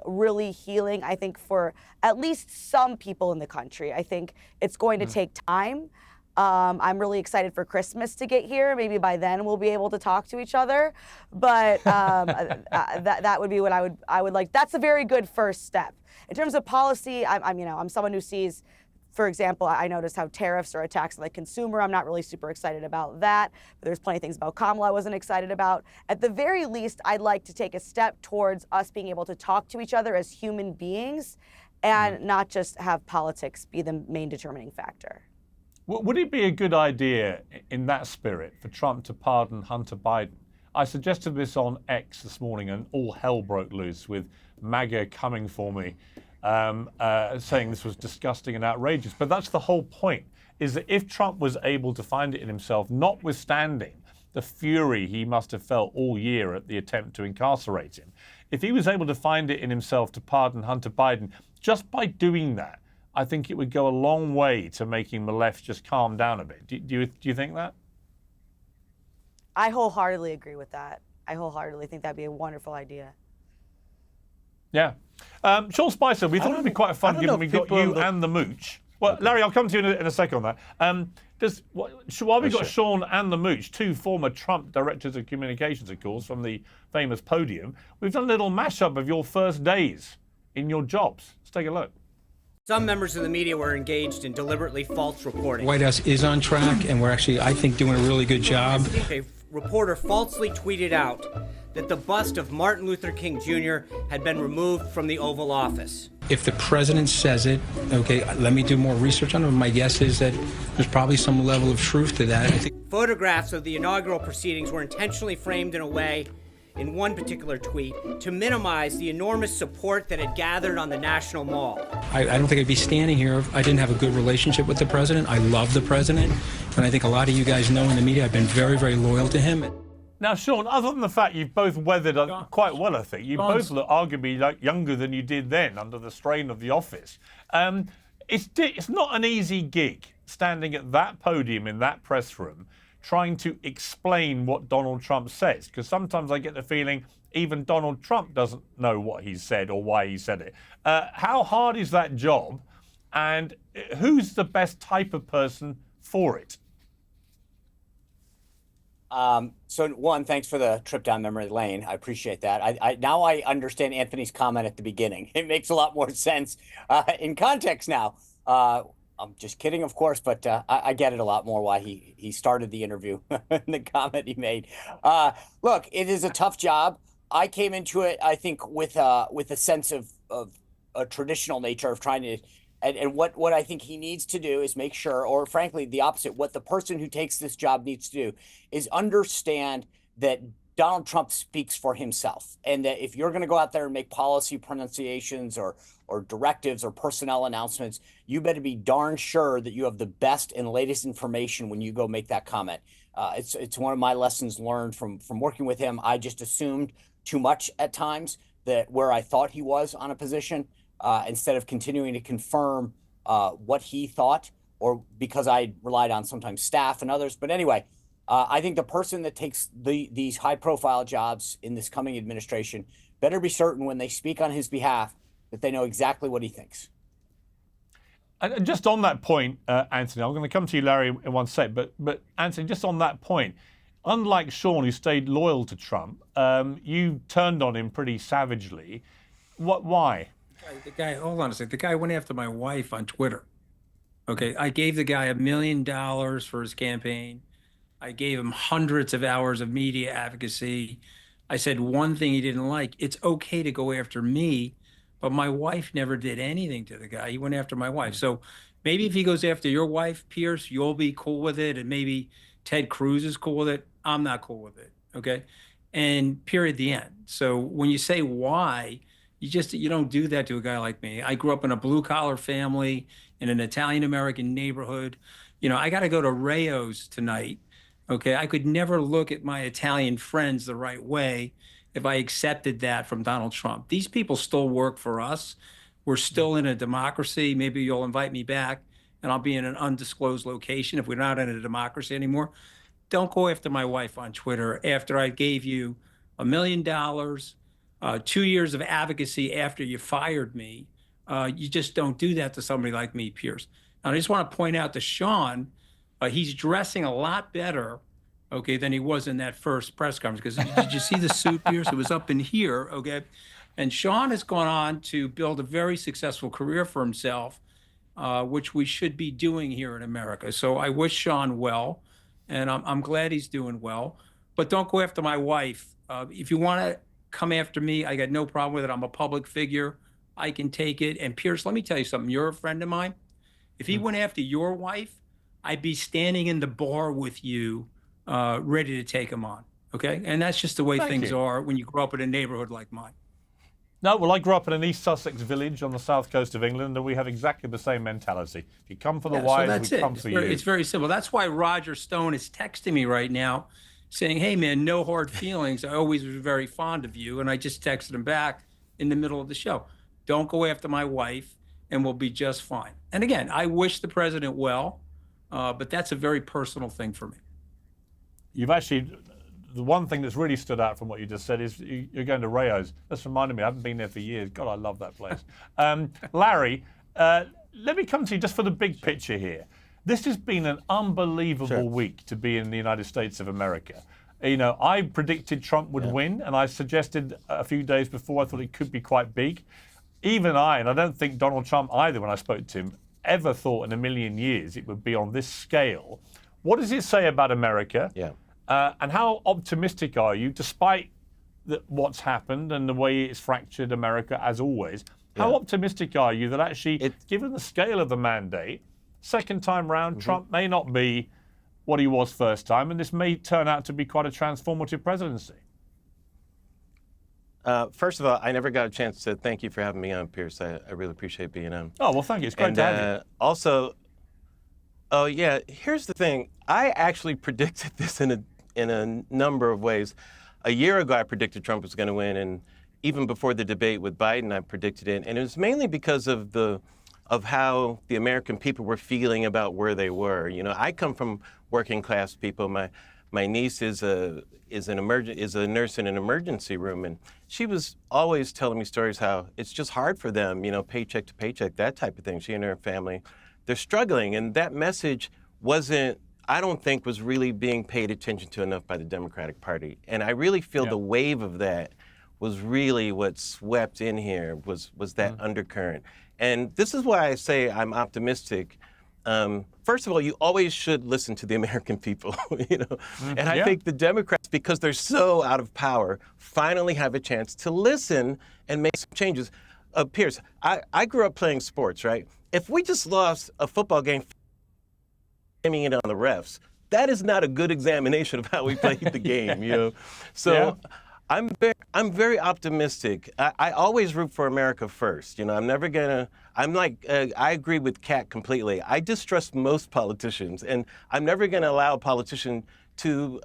really healing, I think, for at least some people in the country. I think it's going to take time. I'm really excited for Christmas to get here. Maybe by then we'll be able to talk to each other. But that would be what I would like. That's a very good first step. In terms of policy, I'm someone who sees, for example, I noticed how tariffs are a tax on the consumer. I'm not really super excited about that. But there's plenty of things about Kamala I wasn't excited about. At the very least, I'd like to take a step towards us being able to talk to each other as human beings and not just have politics be the main determining factor. Would it be a good idea in that spirit for Trump to pardon Hunter Biden? I suggested this on X this morning and all hell broke loose with MAGA coming for me, saying this was disgusting and outrageous. But that's the whole point, is that if Trump was able to find it in himself, notwithstanding the fury he must have felt all year at the attempt to incarcerate him, if he was able to find it in himself to pardon Hunter Biden, just by doing that, I think it would go a long way to making the left just calm down a bit. Do you think that? I wholeheartedly agree with that. I wholeheartedly think that'd be a wonderful idea. Yeah. Sean Spicer, we thought it would be quite fun given we got you and the mooch. Well, Larry, I'll come to you in a second on that. While we got Sean and the mooch, two former Trump directors of communications, of course, from the famous podium, we've done a little mashup of your first days in your jobs. Let's take a look. Some members of the media were engaged in deliberately false reporting. White House is on track, and we're actually, I think, doing a really good job. A reporter falsely tweeted out that the bust of Martin Luther King Jr. had been removed from the Oval Office. If the president says it, okay, let me do more research on it. My guess is that there's probably some level of truth to that. I think photographs of the inaugural proceedings were intentionally framed in a way, in one particular tweet, to minimize the enormous support that had gathered on the National Mall. I don't think I'd be standing here if I didn't have a good relationship with the president. I love the president, and I think a lot of you guys know in the media I've been very, very loyal to him. Now, Sean, other than the fact you've both weathered quite well, I think, you both look arguably like younger than you did then under the strain of the office. It's not an easy gig standing at that podium in that press room trying to explain what Donald Trump says, because sometimes I get the feeling even Donald Trump doesn't know what he said or why he said it. How hard is that job? And who's the best type of person for it? So one, thanks for the trip down memory lane. I appreciate that. Now I understand Anthony's comment at the beginning. It makes a lot more sense in context now. I'm just kidding, of course, but I get it a lot more why he started the interview and the comment he made. Look, it is a tough job. I came into it, I think, with a sense of a traditional nature of trying to. And what I think he needs to do is make sure, or frankly, the opposite, what the person who takes this job needs to do is understand that Donald Trump speaks for himself. And that if you're going to go out there and make policy pronunciations or directives or personnel announcements, you better be darn sure that you have the best and latest information when you go make that comment. It's one of my lessons learned from working with him. I just assumed too much at times that where I thought he was on a position, instead of continuing to confirm what he thought, or because I relied on sometimes staff and others. But anyway, I think the person that takes these high-profile jobs in this coming administration better be certain when they speak on his behalf that they know exactly what he thinks. And just on that point, Anthony, I'm going to come to you, Larry, in one sec. But Anthony, just on that point, unlike Sean, who stayed loyal to Trump, you turned on him pretty savagely. Why? The guy, hold on a second. The guy went after my wife on Twitter. Okay, I gave the guy $1 million for his campaign. I gave him hundreds of hours of media advocacy. I said one thing he didn't like. It's okay to go after me, but my wife never did anything to the guy. He went after my wife. So maybe if he goes after your wife, Piers, you'll be cool with it, and maybe Ted Cruz is cool with it. I'm not cool with it. Okay, and period. The end. So when you say why. You don't do that to a guy like me. I grew up in a blue-collar family in an Italian-American neighborhood. I got to go to Rayo's tonight, okay? I could never look at my Italian friends the right way if I accepted that from Donald Trump. These people still work for us. We're still in a democracy. Maybe you'll invite me back, and I'll be in an undisclosed location if we're not in a democracy anymore. Don't go after my wife on Twitter after I gave you $1 million, 2 years of advocacy after you fired me. You just don't do that to somebody like me, Piers. And I just want to point out to Sean, he's dressing a lot better, okay, than he was in that first press conference. Because did you see the suit, Piers? It was up in here, okay? And Sean has gone on to build a very successful career for himself, which we should be doing here in America. So I wish Sean well, and I'm glad he's doing well. But don't go after my wife. If you want to come after me, I got no problem with it. I'm a public figure. I can take it. And Piers, let me tell you something. You're a friend of mine. If he went after your wife, I'd be standing in the bar with you, ready to take him on. Okay? And that's just the way things are when you grow up in a neighborhood like mine. No, well, I grew up in an East Sussex village on the south coast of England, and we have exactly the same mentality. If you come for the wives, we come for you. It's very simple. That's why Roger Stone is texting me right now saying, hey, man, no hard feelings. I always was very fond of you. And I just texted him back in the middle of the show. Don't go after my wife, and we'll be just fine. And again, I wish the president well, but that's a very personal thing for me. You've actually, the one thing that's really stood out from what you just said is you're going to Rayo's. That's reminded me, I haven't been there for years. God, I love that place. Larry, let me come to you just for the big picture here. This has been an unbelievable week to be in the United States of America. I predicted Trump would win, and I suggested a few days before I thought it could be quite big. Even and I don't think Donald Trump either, when I spoke to him, ever thought in a million years it would be on this scale. What does it say about America? And how optimistic are you, despite what's happened and the way it's fractured America as always? How optimistic are you that actually, given the scale of the mandate, second time round, Trump may not be what he was first time, and this may turn out to be quite a transformative presidency? First of all, I never got a chance to thank you for having me on, Piers. I really appreciate being on. Oh, well, thank you. It's great to have you. Also, here's the thing. I actually predicted this in a number of ways. A year ago, I predicted Trump was going to win, and even before the debate with Biden, I predicted it. And it was mainly because of how the American people were feeling about where they were. I come from working class people. My my niece is a nurse in an emergency room, and she was always telling me stories how it's just hard for them, you know, paycheck to paycheck, that type of thing. She and her family, they're struggling, and that message I don't think was really being paid attention to enough by the Democratic Party. And I really feel the wave of that was really what swept in here, was that undercurrent. And this is why I say I'm optimistic. First of all, you always should listen to the American people, you know. And I think the Democrats, because they're so out of power, finally have a chance to listen and make some changes. Piers, I grew up playing sports, right? If we just lost a football game, blaming it on the refs, that is not a good examination of how we played the game, you know. So I'm very optimistic. I always root for America first. You know, I'm never gonna. I agree with Kat completely. I distrust most politicians, and I'm never gonna allow a politician to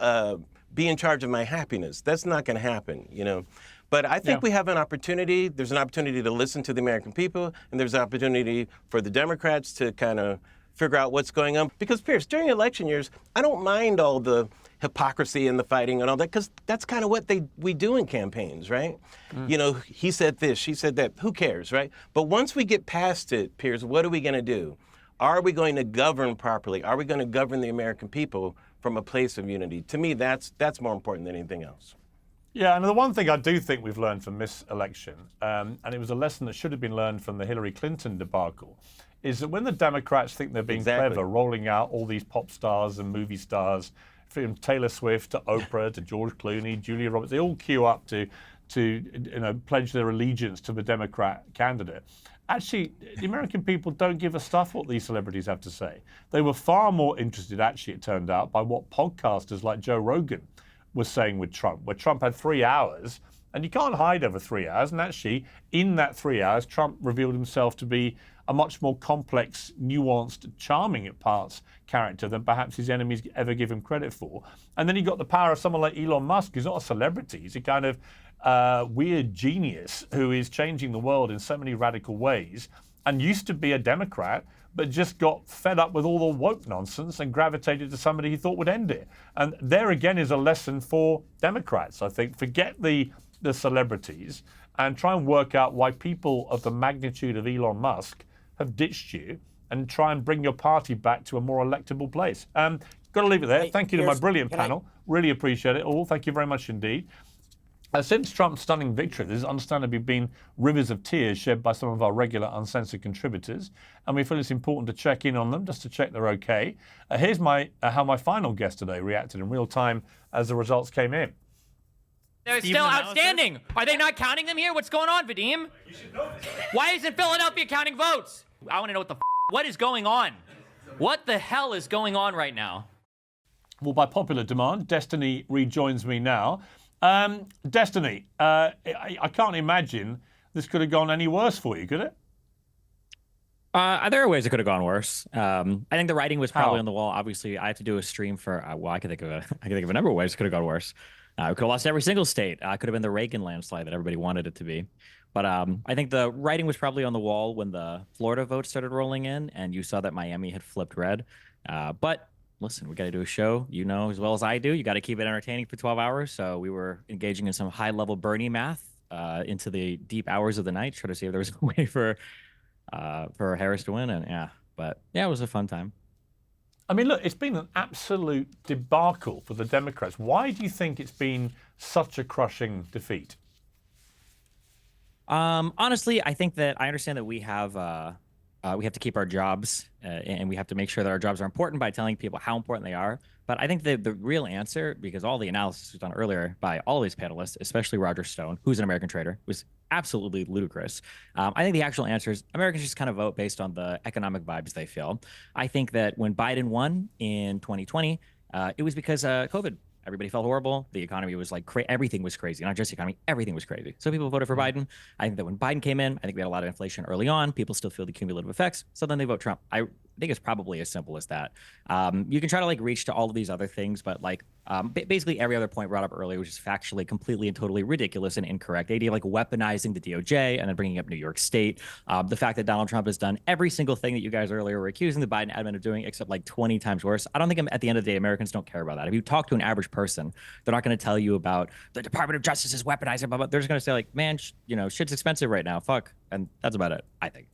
be in charge of my happiness. That's not gonna happen, you know. But I think we have an opportunity. There's an opportunity to listen to the American people, and there's an opportunity for the Democrats to kind of figure out what's going on. Because, Piers, during election years, I don't mind all the hypocrisy and the fighting and all that, because that's kind of what we do in campaigns, right? You know, he said this, she said that, who cares, right? But once we get past it, Piers, what are we going to do? Are we going to govern properly? Are we going to govern the American people from a place of unity? To me, that's more important than anything else. Yeah, and the one thing I do think we've learned from this election, and it was a lesson that should have been learned from the Hillary Clinton debacle, is that when the Democrats think they're being clever, rolling out all these pop stars and movie stars, from Taylor Swift to Oprah to George Clooney, Julia Roberts, they all queue up to pledge their allegiance to the Democrat candidate. Actually, the American people don't give a stuff what these celebrities have to say. They were far more interested, actually, it turned out, by what podcasters like Joe Rogan was saying with Trump, where Trump had 3 hours, and you can't hide over 3 hours. And actually, in that 3 hours, Trump revealed himself to be a much more complex, nuanced, charming at parts character than perhaps his enemies ever give him credit for. And then he got the power of someone like Elon Musk, who's not a celebrity. He's a kind of weird genius who is changing the world in so many radical ways, and used to be a Democrat, but just got fed up with all the woke nonsense and gravitated to somebody he thought would end it. And there again is a lesson for Democrats, I think. Forget the celebrities and try and work out why people of the magnitude of Elon Musk have ditched you, and try and bring your party back to a more electable place. Got to leave it there. Thank you to my brilliant panel. Really appreciate it all. Thank you very much indeed. Since Trump's stunning victory, there's understandably been rivers of tears shed by some of our regular Uncensored contributors, and we feel it's important to check in on them just to check they're okay. Here's how my final guest today reacted in real time as the results came in. They're still outstanding. Are they not counting them here? What's going on, Vadim? You should know this. Why isn't Philadelphia counting votes? I want to know what is going on. What the hell is going on right now? Well, by popular demand, Destiny rejoins me now. Destiny, I can't imagine this could have gone any worse for you, could it? There are ways it could have gone worse. I think the writing was probably on the wall. Obviously, I had to do a stream for. I can think of a number of ways it could have gone worse. We could have lost every single state. Could have been the Reagan landslide that everybody wanted it to be. But I think the writing was probably on the wall when the Florida vote started rolling in, and you saw that Miami had flipped red. But listen, we got to do a show, you know, as well as I do. You got to keep it entertaining for 12 hours. So we were engaging in some high-level Bernie math into the deep hours of the night, trying to see if there was a way for Harris to win. And it was a fun time. I mean, look, it's been an absolute debacle for the Democrats. Why do you think it's been such a crushing defeat? Honestly, I think that I understand that we have to keep our jobs and we have to make sure that our jobs are important by telling people how important they are. But I think the real answer, because all the analysis was done earlier by all these panelists, especially Roger Stone, who's an American trader, was absolutely ludicrous. I think the actual answer is Americans just kind of vote based on the economic vibes they feel. I think that when Biden won in 2020, it was because COVID. Everybody felt horrible. The economy was like everything was crazy. Not just the economy, everything was crazy. So people voted for Biden. I think that when Biden came in, I think we had a lot of inflation early on. People still feel the cumulative effects. So then they vote Trump. think it's probably as simple as that. You can try to like reach to all of these other things, but like basically every other point brought up earlier, which is factually completely and totally ridiculous and incorrect. The idea of like weaponizing the DOJ and then bringing up New York State. The fact that Donald Trump has done every single thing that you guys earlier were accusing the Biden admin of doing, except like 20 times worse. I don't think at the end of the day, Americans don't care about that. If you talk to an average person, they're not going to tell you about the Department of Justice is weaponizing, blah, blah. They're just going to say like, man, shit's expensive right now. Fuck. And that's about it, I think.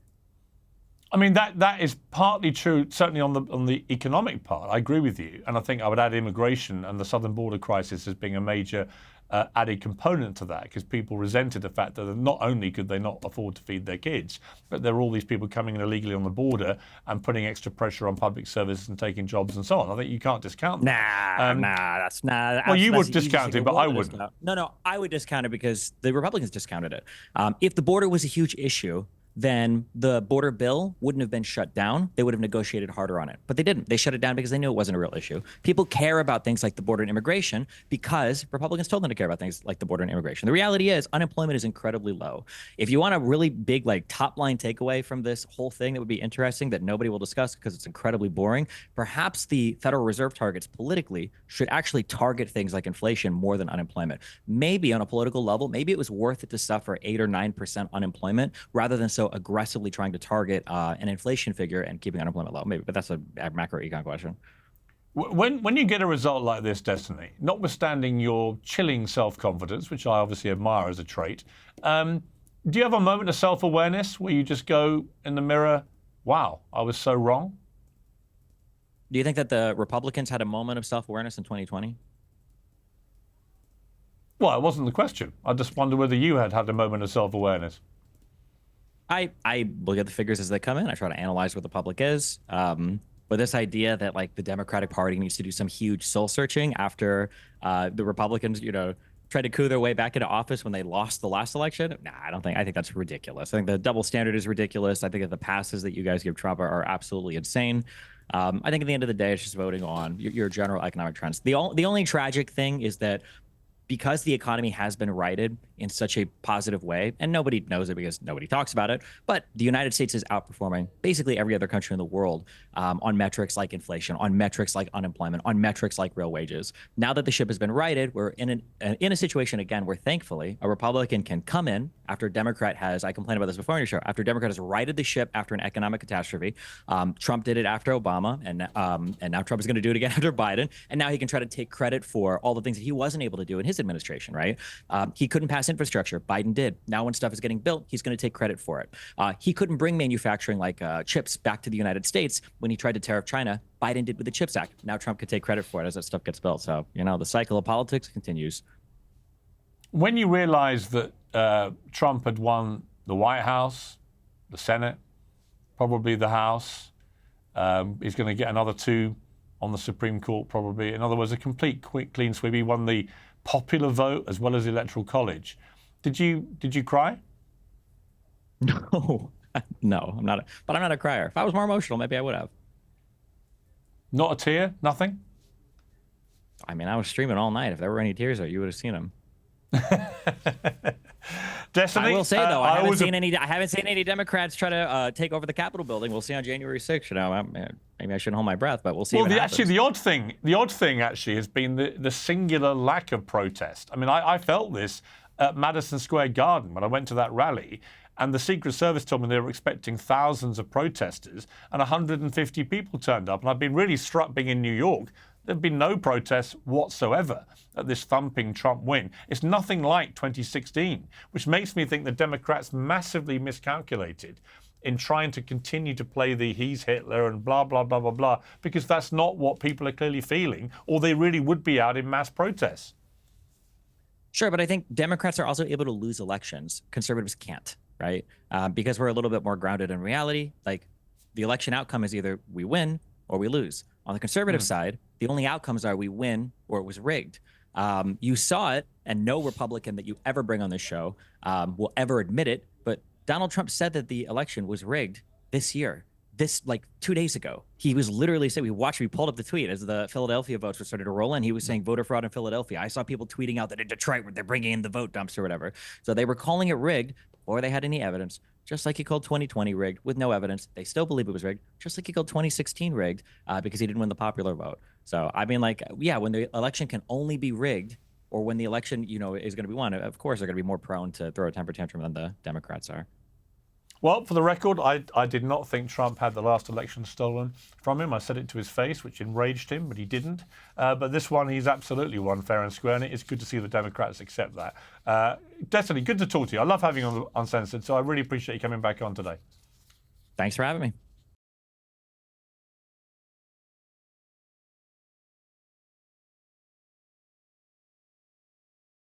I mean, that is partly true, certainly on the economic part. I agree with you. And I think I would add immigration and the southern border crisis as being a major added component to that, because people resented the fact that not only could they not afford to feed their kids, but there were all these people coming in illegally on the border and putting extra pressure on public services and taking jobs and so on. I think you can't discount that. That's not. Well, you would discount it, but I wouldn't. No, I would discount it because the Republicans discounted it. If the border was a huge issue, then the border bill wouldn't have been shut down. They would have negotiated harder on it. But they didn't. They shut it down because they knew it wasn't a real issue. People care about things like the border and immigration because Republicans told them to care about things like the border and immigration. The reality is unemployment is incredibly low. If you want a really big like top line takeaway from this whole thing that would be interesting that nobody will discuss because it's incredibly boring, perhaps the Federal Reserve targets politically should actually target things like inflation more than unemployment. Maybe on a political level, maybe it was worth it to suffer 8 or 9% unemployment rather than so aggressively trying to target an inflation figure and keeping unemployment low. Maybe, but that's a macro econ question. When you get a result like this, Destiny, notwithstanding your chilling self-confidence, which I obviously admire as a trait, do you have a moment of self-awareness where you just go in the mirror, wow, I was so wrong? Do you think that the Republicans had a moment of self-awareness in 2020? Well, it wasn't the question. I just wonder whether you had a moment of self-awareness. I look at the figures as they come in. I try to analyze what the public is. But this idea that like the Democratic Party needs to do some huge soul searching after the Republicans, tried to coup their way back into office when they lost the last election. Nah, I don't think. I think that's ridiculous. I think the double standard is ridiculous. I think that the passes that you guys give Trump are absolutely insane. I think at the end of the day, it's just voting on your general economic trends. The only tragic thing is that because the economy has been righted in such a positive way, and nobody knows it because nobody talks about it, but the United States is outperforming basically every other country in the world on metrics like inflation, on metrics like unemployment, on metrics like real wages. Now that the ship has been righted, we're in a situation, again, where thankfully a Republican can come in after a Democrat has, I complained about this before in your show, after a Democrat has righted the ship after an economic catastrophe. Trump did it after Obama, and now Trump is going to do it again after Biden, and now he can try to take credit for all the things that he wasn't able to do in his administration, right? He couldn't pass infrastructure. Biden did. Now when stuff is getting built, he's going to take credit for it. He couldn't bring manufacturing like chips back to the United States when he tried to tariff China. Biden did with the CHIPS Act. Now Trump could take credit for it as that stuff gets built. So, the cycle of politics continues. When you realize that Trump had won the White House, the Senate, probably the House, he's going to get another 2 on the Supreme Court probably. In other words, a complete clean sweep. He won the popular vote as well as the Electoral College. Did you cry? No, I'm not. But I'm not a crier. If I was more emotional, maybe I would have. Not a tear? Nothing? I mean, I was streaming all night. If there were any tears there, you would have seen them. Destiny, I will say though, I haven't seen any Democrats try to take over the Capitol building. We'll see on January 6th. Maybe I shouldn't hold my breath, but we'll see. Well, the odd thing actually has been the singular lack of protest. I mean, I felt this at Madison Square Garden when I went to that rally, and the Secret Service told me they were expecting thousands of protesters, and 150 people turned up. And I've been really struck being in New York. There've been no protests whatsoever at this thumping Trump win. It's nothing like 2016, which makes me think the Democrats massively miscalculated in trying to continue to play the he's Hitler and blah, blah, blah, blah, blah, because that's not what people are clearly feeling, or they really would be out in mass protests. Sure, but I think Democrats are also able to lose elections. Conservatives can't, right? Because we're a little bit more grounded in reality. Like, the election outcome is either we win or we lose. On the conservative side, the only outcomes are we win or it was rigged. You saw it, and no Republican that you ever bring on this show will ever admit it, but Donald Trump said that the election was rigged this year. Like 2 days ago, he was literally saying, we pulled up the tweet as the Philadelphia votes were started to roll in. He was saying voter fraud in Philadelphia. I saw people tweeting out that in Detroit, they're bringing in the vote dumps or whatever. So they were calling it rigged before they had any evidence, just like he called 2020 rigged with no evidence. They still believe it was rigged, just like he called 2016 rigged because he didn't win the popular vote. So, I mean, like, yeah, when the election can only be rigged, or when the election, you know, is going to be won, of course they're going to be more prone to throw a temper tantrum than the Democrats are. Well, for the record, I did not think Trump had the last election stolen from him. I said it to his face, which enraged him, but he didn't. But this one, he's absolutely won fair and square, and it's good to see the Democrats accept that. Definitely good to talk to you. I love having you on Uncensored, so I really appreciate you coming back on today. Thanks for having me.